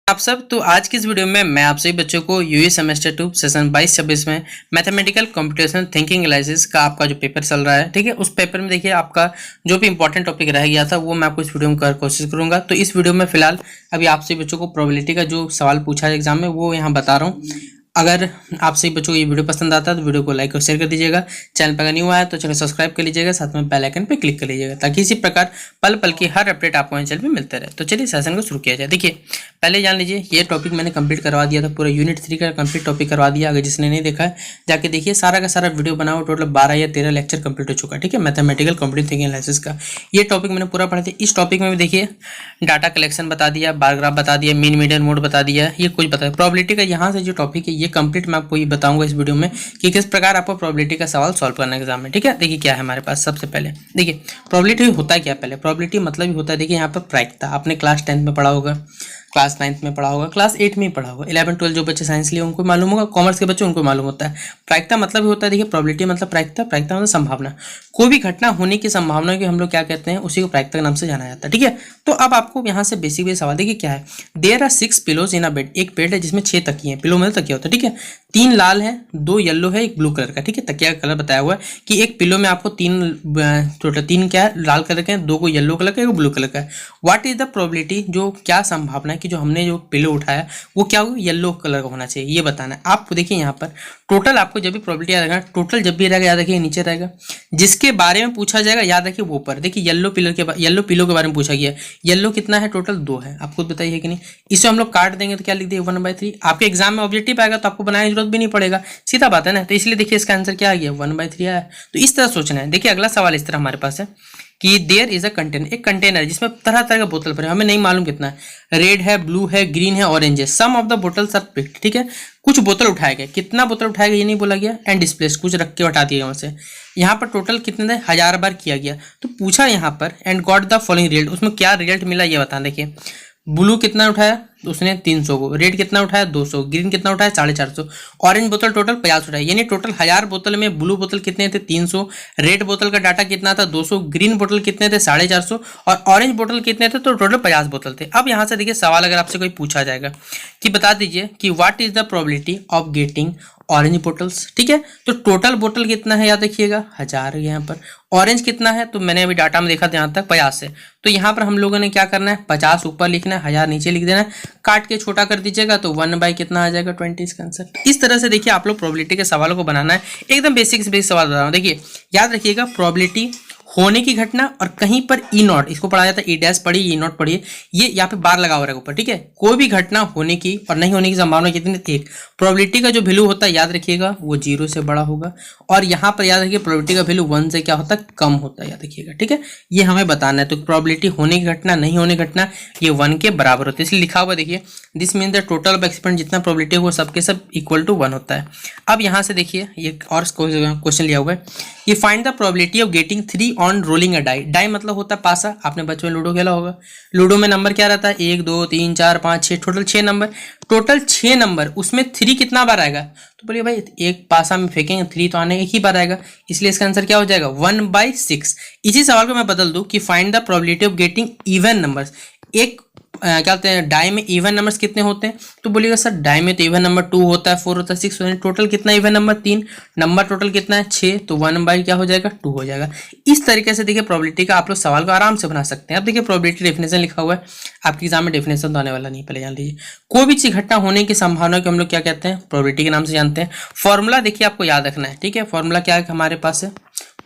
आप सब तो आज की इस वीडियो में मैं आप सभी बच्चों को यूई सेमेस्टर 2 सेशन 22-26 में मैथमेटिकल कंप्यूटेशनल थिंकिंग एनालिसिस का आपका जो पेपर चल रहा है, ठीक है, उस पेपर में देखिए आपका जो भी इंपॉर्टेंट टॉपिक रह गया था वो मैं आपको इस वीडियो में कर कोशिश करूंगा। तो इस वीडियो में फिलहाल अभी आप सभी बच्चों को प्रोबेबिलिटी का जो सवाल पूछा है एग्जाम में वो यहाँ बता रहा हूँ। अगर आप सभी बच्चों को ये वीडियो पसंद आता है तो वीडियो को लाइक और शेयर कर दीजिएगा। चैनल पर अगर न्यू आया तो चैनल सब्सक्राइब कर लीजिएगा, साथ में बेल आइकन पर क्लिक कर लीजिएगा ताकि इसी प्रकार पल पल की हर अपडेट आपको चैनल पर मिलते रहे। तो चलिए सेशन को शुरू किया जाए। देखिए पहले जान लीजिए ये टॉपिक मैंने कंप्लीट करवा दिया था, पूरा यूनिट 3 का कंप्लीट टॉपिक करवा दिया। अगर जिसने नहीं देखा है जाके देखिए, सारा का सारा वीडियो बना हुआ, टोटल 12 या 13 लेक्चर कंप्लीट हो चुका है, ठीक है, मैथमेटिकल कंप्यूटेशनल थिंकिंग एनालिसिस का ये टॉपिक मैंने पूरा पढ़ा था। इस टॉपिक में भी देखिए डाटा कलेक्शन बता दिया, बार ग्राफ बता दिया, मीन मीडियन मोड बता दिया, ये कुछ बताया। प्रोबेबिलिटी का यहाँ से जो टॉपिक है ये कंप्लीट मैं आपको बताऊंगा इस वीडियो में कि किस प्रकार आपको प्रोबेबिलिटी का सवाल सॉल्व करना है एग्जाम में, ठीक है। देखिए क्या है हमारे पास, सबसे पहले देखिए प्रोबेबिलिटी होता है क्या। पहले प्रोबेबिलिटी मतलब ही होता है, देखिए यहाँ पर प्रायिकता आपने क्लास 10th में पढ़ा होगा, क्लास 9th में पढ़ा होगा, क्लास 8 में ही पढ़ा होगा, 11 12 जो बच्चे साइंस लिए उनको मालूम होगा, कॉमर्स के बच्चे उनको मालूम होता है। प्रायिकता मतलब ही होता है, देखिए प्रोबेबिलिटी मतलब प्रायिकता, प्रायिकता मतलब संभावना, कोई भी घटना होने की संभावना की हम लोग क्या कहते हैं, उसी को प्रायिकता के नाम से जाना जाता है, ठीक है। तो अब आपको यहाँ से बेसिक सवाल देखिए क्या है। There are 6 pillows in a bed, एक बेड है जिसमें 6 तकिए हैं, पिलो मतलब तकिया होता है, ठीक है। 3 लाल है, 2 येलो है, एक ब्लू कलर का, ठीक है। तकिया का कलर बताया हुआ है कि एक पिलो में आपको टोटल 3 क्या है, लाल कलर के हैं, 2 को येलो कलर का, एक ब्लू कलर का है। व्हाट इज द प्रोबेबिलिटी, जो क्या संभावना है कि जो हमने जो पिलो उठाया वो क्या हो, येलो कलर का होना चाहिए, ये बताना है आपको। देखिए यहाँ पर टोटल आपको जब भी प्रोबेबिलिटी याद रखना, टोटल जब भी रहेगा याद रखिए नीचे रहेगा, जिसके बारे में पूछा जाएगा याद रखिए वो ऊपर। देखिए येलो पिलो के बारे में पूछा गया है, येलो कितना है, टोटल 2 है, आपको बताइए कि नहीं। इसे हम लोग काट देंगे तो क्या लिख देंगे 1/3। आपके एग्जाम में ऑब्जेक्टिव आएगा तो आपको बनाने की जरूरत भी नहीं पड़ेगा, सीधा बात है ना। तो इसलिए देखिए इसका आंसर क्या आ गया, 1/3 आया। तो इस तरह सोचना है। देखिए अगला सवाल इस तरह हमारे पास है कि देयर इज अ कंटेनर, एक कंटेनर जिसमें तरह तरह का बोतल भरे, हमें नहीं मालूम कितना है, रेड है, ब्लू है, ग्रीन है, ऑरेंज है। Some of the bottles are picked, ठीक है, कुछ बोतल उठाए गए, कितना बोतल उठाया गया ये नहीं बोला गया, एंड डिस्प्लेस कुछ रख के हटा दिया वहां से। यहाँ पर टोटल कितने थे, 1000 बार किया गया। तो पूछा यहाँ पर and got the following result, उसमें क्या रिजल्ट मिला ये बताना। देखिए ब्लू कितना उठाया तो उसने 300 को, रेड कितना उठाया 200, ग्रीन कितना उठाया 450, ऑरेंज बोतल टोटल 50 उठाया, यानी टोटल 1000 बोतल में ब्लू बोतल कितने थे 300, रेड बोतल का डाटा कितना था 200, ग्रीन बोतल कितने थे 450 और ऑरेंज बोतल कितने थे, तो टोटल 50 बोतल थे। अब यहाँ से देखिए सवाल अगर आपसे कोई पूछा जाएगा कि बता दीजिए कि what is the probability of getting orange bottles, ठीक है। तो टोटल बोतल कितना है याद रखिएगा 1000 है यहाँ पर, ऑरेंज कितना है तो मैंने अभी डाटा में देखा था यहाँ तक 50 है, तो यहाँ पर हम लोगों ने क्या करना है 50 ऊपर लिखना है, 1000 नीचे लिख देना है, काट के छोटा कर दीजिएगा तो 1 कितना आ जाएगा 20 इसका आंसर। इस तरह से देखिए आप लोग प्रोबेबिलिटी के सवालों को बनाना है, एकदम बेसिक से बेसिक सवाल बता रहा हूँ। देखिए याद रखिएगा प्रोबेबिलिटी होने की घटना और कहीं पर ई नॉट, इसको पढ़ा जाता है ई डैश पढ़िए, ई नॉट पढ़िए, ये यहाँ पे बार लगा हुआ है ऊपर, ठीक है। कोई भी घटना होने की और नहीं होने की संभावना कितनी, 1। प्रोबेबिलिटी का जो वैल्यू होता है याद रखिएगा वो 0 से बड़ा होगा, और यहाँ पर याद रखिए प्रोबेबिलिटी का वैल्यू 1 से क्या होता है, कम होता है, याद रखिएगा, ठीक है। ये हमें बताना है। तो प्रोबेबिलिटी होने की घटना नहीं होने की घटना ये 1 के बराबर होती है, इसलिए लिखा हुआ देखिए this mean the total of experiment, जितना प्रोबेबिलिटी हो सबके सब इक्वल टू 1 होता है। अब यहाँ से देखिए ये और क्वेश्चन लिया हुआ है, ये find the probability of getting 3 on rolling a die. Die मतलब होता है पासा, आपने बचपन में लूडो खेला होगा, लूडो में नंबर क्या रहता है 1 2 3 4 5 6, टोटल 6 नंबर, टोटल 6 नंबर, उसमें 3 कितना बार आएगा, तो बोलिए भाई एक पासा में फेंकेंगे 3 तो आने एक ही बार आएगा, इसलिए इसका आंसर क्या हो जाएगा 1/6। इसी सवाल को मैं बदल दूं कि find the probability of getting even numbers, एक क्या कहते हैं डाई में इवन नंबर्स कितने होते हैं, तो बोलिएगा सर डाई में तो इवन नंबर 2 होता है, 4 होता है, 6 होता है, टोटल कितना इवन नंबर 3, नंबर टोटल कितना है 6, तो 1 क्या हो जाएगा 2 हो जाएगा। इस तरीके से देखिए प्रोबेबिलिटी का आप लोग सवाल को आराम से बना सकते हैं। अब देखिए प्रोबेबिलिटी डेफिनेशन लिखा हुआ है, आपके एग्जाम में डेफिनेशन तो आने वाला नहीं, पहले जान लीजिए। कोई भी चीज घटना होने की संभावना को हम लोग क्या कहते हैं, प्रोबेबिलिटी के नाम से जानते हैं। फॉर्मूला देखिए आपको याद रखना है, ठीक है। फॉर्मूला क्या है हमारे पास है,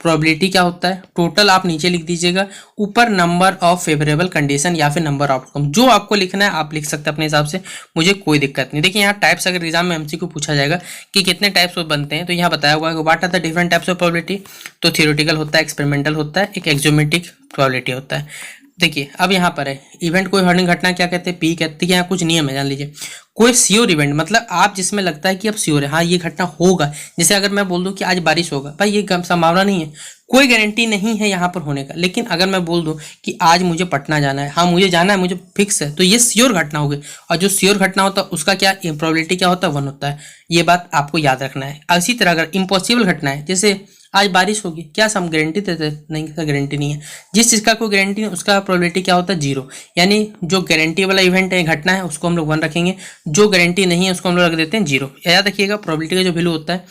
प्रोबेबिलिटी क्या होता है, टोटल आप नीचे लिख दीजिएगा, ऊपर नंबर ऑफ फेवरेबल कंडीशन या फिर नंबर ऑफ आउटकम, जो आपको लिखना है आप लिख सकते हैं अपने हिसाब से, मुझे कोई दिक्कत नहीं। देखिए यहाँ टाइप्स अगर एग्जाम में एमसीक्यू पूछा जाएगा कि कितने टाइप्स बनते हैं, तो यहाँ बताया हुआ है what are the different types of probability, तो थियोरेटिकल होता है, एक्सपेरिमेंटल होता है, एक एक्सोमेट्रिक प्रोबेबिलिटी होता है। देखिए अब यहाँ पर है इवेंट, कोई हर्निंग घटना क्या कहते हैं, पी कहते हैं। यहाँ कुछ नियम है जान लीजिए। कोई श्योर इवेंट मतलब आप जिसमें लगता है कि अब श्योर है, हाँ ये घटना होगा, जैसे अगर मैं बोल दूं कि आज बारिश होगा, भाई ये संभावना नहीं है, कोई गारंटी नहीं है यहाँ पर होने का। लेकिन अगर मैं बोल दूं कि आज मुझे पटना जाना है, हाँ मुझे जाना है, मुझे फिक्स है, तो ये श्योर घटना होगी। और जो श्योर घटना होता है उसका क्या प्रोबेबिलिटी क्या होता है 1 होता है, ये बात आपको याद रखना है। इसी तरह अगर इम्पॉसिबल घटना है, जैसे आज बारिश होगी, क्या हम गारंटी देते? नहीं सर, गारंटी नहीं है। जिस चीज़ का कोई गारंटी नहीं उसका प्रोबेबिलिटी क्या होता है? जीरो। यानी जो गारंटी वाला इवेंट है, घटना है, उसको हम लोग 1 रखेंगे, जो गारंटी नहीं है उसको हम लोग रख देते हैं 0। याद रखिएगा प्रोबेबिलिटी का जो वैल्यू होता है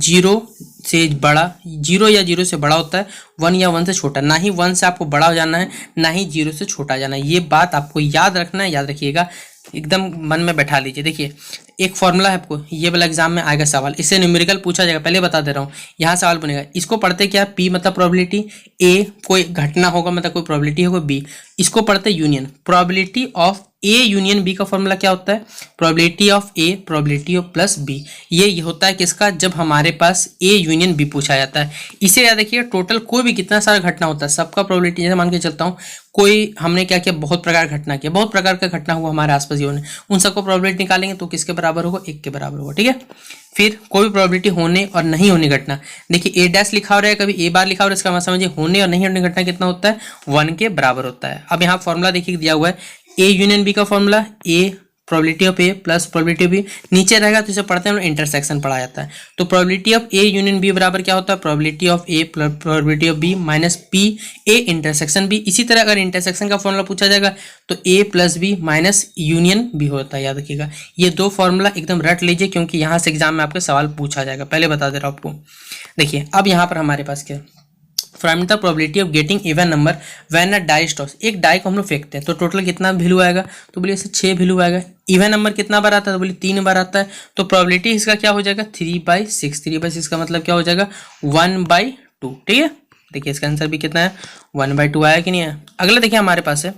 0 से बड़ा, 0 या 0 से बड़ा होता है, 1 या 1 से छोटा। ना ही 1 से आपको बड़ा हो जाना है, ना ही 0 से छोटा जाना है। ये बात आपको याद रखना है, याद रखिएगा, एकदम मन में बैठा लीजिए। देखिए एक फॉर्मूला है, आपको ये वाला एग्जाम में आएगा सवाल, इससे न्यूमेरिकल पूछा जाएगा, पहले बता दे रहा हूँ। यहाँ सवाल बनेगा, इसको पढ़ते क्या? पी मतलब प्रोबेबिलिटी, ए कोई घटना होगा मतलब कोई प्रोबेबिलिटी होगा, बी इसको पढ़ते union. Probability of A union B का फॉर्मूला क्या होता है? Probability of A probability of plus B. ये होता है किसका? जब हमारे पास ए यूनियन बी पूछा जाता है। इसे याद रखिए, टोटल कोई भी कितना सारा घटना होता है सबका प्रोबेबिलिटी, जैसे मान के चलता हूँ कोई हमने क्या किया, बहुत प्रकार का घटना किया, बहुत प्रकार का घटना हुआ हमारे आसपास जीवन में, उन सबको प्रोबेबिलिटी निकालेंगे तो किसके बराबर होगा? 1 के बराबर होगा। ठीक है, फिर कोई भी प्रोबेबिलिटी होने और नहीं होने घटना, देखिए ए डैश लिखा हो रहा है, कभी ए बार लिखा हो रहा है, इसका मतलब समझिए होने और नहीं होने घटना कितना होता है? 1 के बराबर होता है। अब यहाँ फॉर्मूला देखिए दिया हुआ है, ए यूनियन बी का formula, A probability of A plus probability of B, नीचे रहेगा तो इसे पढ़ते हैं हम लोग इंटरसेक्शन पढ़ा जाता है। तो probability of A union B बराबर क्या होता है? Probability of A plus probability of B minus P A intersection B. इसी तरह अगर इंटरसेक्शन का फॉर्मूला पूछा जाएगा तो A plus B minus union B होता है। याद रखिएगा ये दो फॉर्मूला एकदम रट लीजिए, क्योंकि यहाँ से एग्जाम में आपके सवाल पूछा जाएगा, पहले बता दे रहा हूँ आपको। देखिए अब यहाँ पर हमारे पास क्या, find the probability of getting even number when a die toss. एक डाई को हम लोग फेंकते हैं तो टोटल कितना वैल्यू आएगा? तो बोलिए इससे 6 वैल्यू आएगा। इवन नंबर कितना बार आता है? तो बोलिए 3 बार आता है। तो प्रोबेबिलिटी इसका क्या हो जाएगा? 3/6। 3/6 का मतलब क्या हो जाएगा? 1/2। ठीक है, देखिए इसका आंसर भी कितना है? 1/2 आया कि नहीं आया? अगला देखिए हमारे पास है,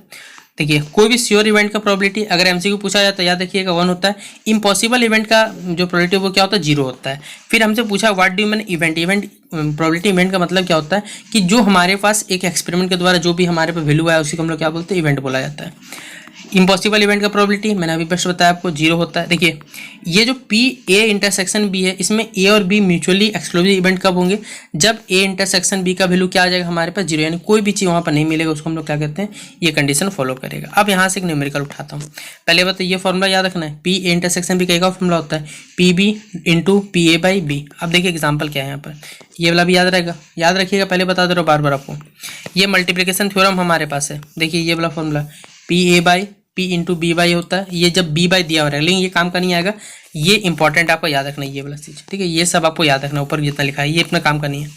देखिए कोई भी श्योर इवेंट का प्रोबेबिलिटी अगर एमसीक्यू पूछा जाता है, याद रखिएगा 1 होता है। इम्पॉसिबल इवेंट का जो प्रोबेबिलिटी वो क्या होता है? 0 होता है। फिर हमसे पूछा what do you mean event. Event probability event का मतलब क्या होता है कि जो हमारे पास एक एक्सपेरिमेंट के द्वारा जो भी हमारे पास वैल्यू आया उसी को हम लोग क्या बोलते हैं? इवेंट बोला जाता है। इम्पॉसिबल इवेंट का प्रोबेबिलिटी मैंने अभी प्रश्न बताया आपको 0 होता है। देखिए ये जो पी ए इंटरसेक्शन बी है, इसमें ए और बी म्यूचुअली एक्सक्लूसिव इवेंट कब होंगे? जब ए इंटरसेक्शन बी का वैल्यू क्या आ जाएगा हमारे पास? 0, यानी कोई भी चीज़ वहाँ पर नहीं मिलेगा, उसको हम लोग क्या कहते हैं? ये कंडीशन फॉलो करेगा। अब यहाँ से एक न्यूमेरिकल उठाता हूँ। पहले बात तो ये फॉर्मूला याद रखना है, पी ए इंटरसेक्शन बी का फॉर्मूला होता है P B into P A by B. अब देखिए एग्जाम्पल क्या है यहाँ पर, ये वाला भी याद रहेगा, याद रखिएगा, पहले बता दे रहा हूँ बार बार आपको। ये मल्टीप्लिकेशन थ्योरम हमारे पास है। देखिए ये वाला formula P A by P into B by होता है, ये जब बी बाई दिया हो रहा है, लेकिन ये काम का नहीं आएगा, ये इंपॉर्टेंट आपको याद रखना है ये वाला चीज़। ठीक है, ये सब आपको याद रखना, ऊपर जितना लिखा है ये अपना काम का नहीं है।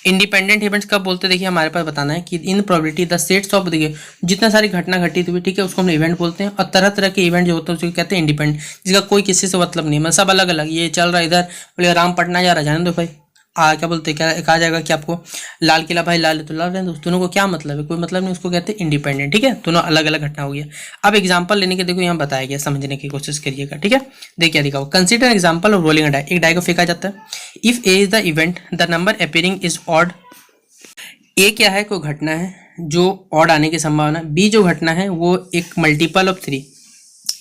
इंडिपेंडेंट इवेंट्स कब बोलते हैं? देखिए हमारे पास बताना है कि इन प्रोबेबिलिटी द सेट्स ऑफ, देखिए जितना सारी घटना घटी हुई, ठीक है, उसको हम इवेंट बोलते हैं। और तरह तरह के इवेंट जो होते हैं उसको कहते हैं इंडिपेंडेंट, जिसका कोई किसी से मतलब नहीं है, मतलब सब अलग अलग। ये चल रहा है इधर, बोले राम पटना जा रहा है, जाने दो भाई, क्या बोलते हैं, क्या कहा जाएगा कि आपको लाल किला भाई लाल है तो लाल रहने दो, दोनों को क्या मतलब है? कोई मतलब नहीं, उसको कहते हैं इंडिपेंडेंट। ठीक है, दोनों अलग अलग घटना हो गया। अब एग्जांपल लेने के देखो यहाँ बताया गया, समझने की कोशिश करिएगा। ठीक है, देखिए दिखाओ, consider example of rolling a die. एक डाई को फेंका जाता है। If A is the event the number appearing is odd. A क्या है? कोई घटना है जो ऑड आने की संभावना। बी जो घटना है वो एक मल्टीपल ऑफ 3।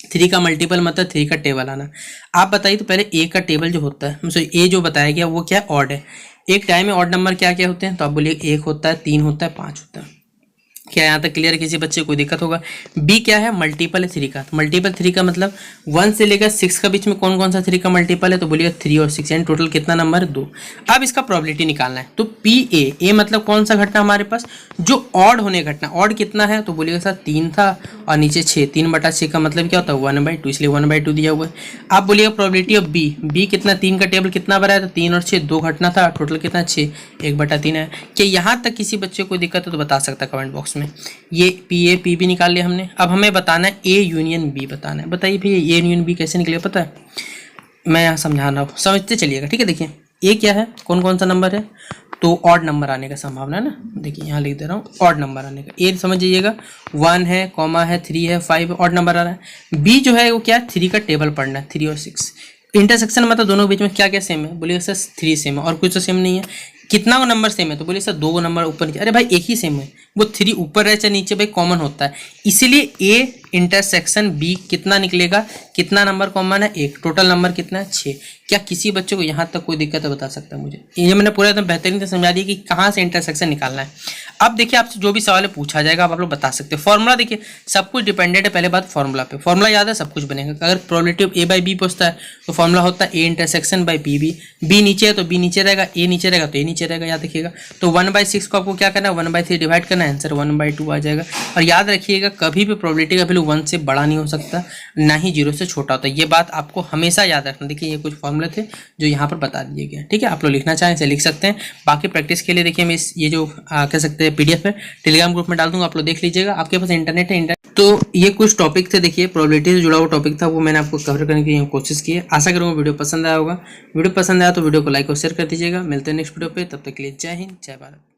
3 का मल्टीपल मतलब 3 का टेबल आना। आप बताइए तो पहले ए का टेबल जो होता है, मतलब ए जो बताया गया वो क्या है? ऑड है। एक टाइम में ऑड नंबर क्या क्या होते हैं? तो आप बोलिए 1 होता है, 3 होता है, 5 होता है। क्या यहाँ तक क्लियर? किसी बच्चे को कोई दिक्कत होगा? बी क्या है? मल्टीपल है 3 का। मल्टीपल 3 का मतलब 1 से लेकर 6 का बीच में कौन कौन सा 3 का मल्टीपल है? तो बोलिएगा 3 और 6, यानी टोटल कितना नंबर है? 2। अब इसका प्रोबेबिलिटी निकालना है। तो पी ए मतलब कौन सा घटना हमारे पास? जो ऑड होने घटना। ऑड कितना है? तो बोलिएगा सर 3 था और नीचे 6, 3/6 का मतलब क्या होता है? 1/2, इसलिए 1/2 दिया हुआ है। आप बोलिएगा प्रोबेबिलिटी ऑफ बी कितना? 3 का टेबल कितना बना है? तो 3 और 6, 2 घटना था, टोटल कितना? 6, 1/3 है। क्या यहाँ तक किसी बच्चे को दिक्कत है तो बता सकता है कमेंट बॉक्स में। ये पी ए पी बी निकाल लिया हमने। अब हमें बताना है ए यूनियन बी बताना है। बताइए भैया ए यूनियन बी कैसे निकलेगा? पता है, मैं यहाँ समझा रहा हूँ, समझते चलिएगा। ठीक है, देखिए ए क्या है? कौन कौन सा नंबर है? तो ऑड नंबर आने का संभावना है ना। देखिए यहाँ लिख दे रहा हूँ ऑड नंबर आने का। ए समझ जाइएगा 1 है, कॉमा है, 3 है, 5 है, ऑड नंबर आ रहा है। बी जो है वो क्या है? 3 का टेबल पढ़ना है, 3 और 6। इंटरसेक्शन मतलब दोनों के बीच में क्या क्या सेम है? बोलिए सर 3 सेम है और कुछ तो सेम नहीं है। कितना को नंबर सेम है? तो बोलिए सर 2 नंबर ऊपर नीचे। अरे भाई एक ही सेम है, वो 3 ऊपर रहे चाहे नीचे भाई कॉमन होता है, इसीलिए ए इंटरसेक्शन बी कितना निकलेगा, कितना नंबर कॉमन है 1, टोटल नंबर कितना है 6। क्या किसी बच्चे को यहाँ तक कोई दिक्कत है बता सकता है मुझे? ये मैंने पूरा एकदम बेहतरीन से समझा दिया कि कहाँ से इंटरसेक्शन निकालना है। अब देखिए आपसे जो भी सवाल पूछा जाएगा आप लोग बता सकते हो। फॉर्मूला देखिए सब कुछ डिपेंडेंट है पहले बात फॉर्मूला पे, फॉर्मूला याद है सब कुछ बनेगा। अगर प्रोबेबिलिटी ए बाई बी पूछता है तो फॉर्मूला होता है A intersection by B, B नीचे है तो बी नीचे रहेगा, ए नीचे रहेगा तो ए नीचे रहेगा, याद रखिएगा। तो 1/6 को आपको क्या करना है 1/3 डिवाइड करना है, आंसर 1/2 आ जाएगा। और याद रखिएगा कभी भी प्रोबेबिलिटी का वैल्यू 1 से बड़ा नहीं हो सकता, ना ही 0 से छोटा होता है, ये बात आपको हमेशा याद रखना। देखिए ये कुछ फॉर्मूले थे जो यहाँ पर बता दिए गए, ठीक है। आप लोग लिखना चाहें इसे लिख सकते हैं। बाकी प्रैक्टिस के लिए देखिए मैं ये जो कह सकते हैं PDF है टेलीग्राम ग्रुप में डाल दूंगा, आप लोग देख लीजिएगा। आपके पास इंटरनेट है तो ये कुछ टॉपिक थे देखिए प्रोबेबिलिटी से जुड़ा हुआ टॉपिक था, वो मैंने आपको कवर करने की कोशिश की है। आशा करूँगा वीडियो पसंद आया होगा। वीडियो पसंद आया तो वीडियो को लाइक और शेयर कर दीजिएगा। मिलते हैं नेक्स्ट वीडियो पे, तब तक के लिए जय हिंद जय भारत।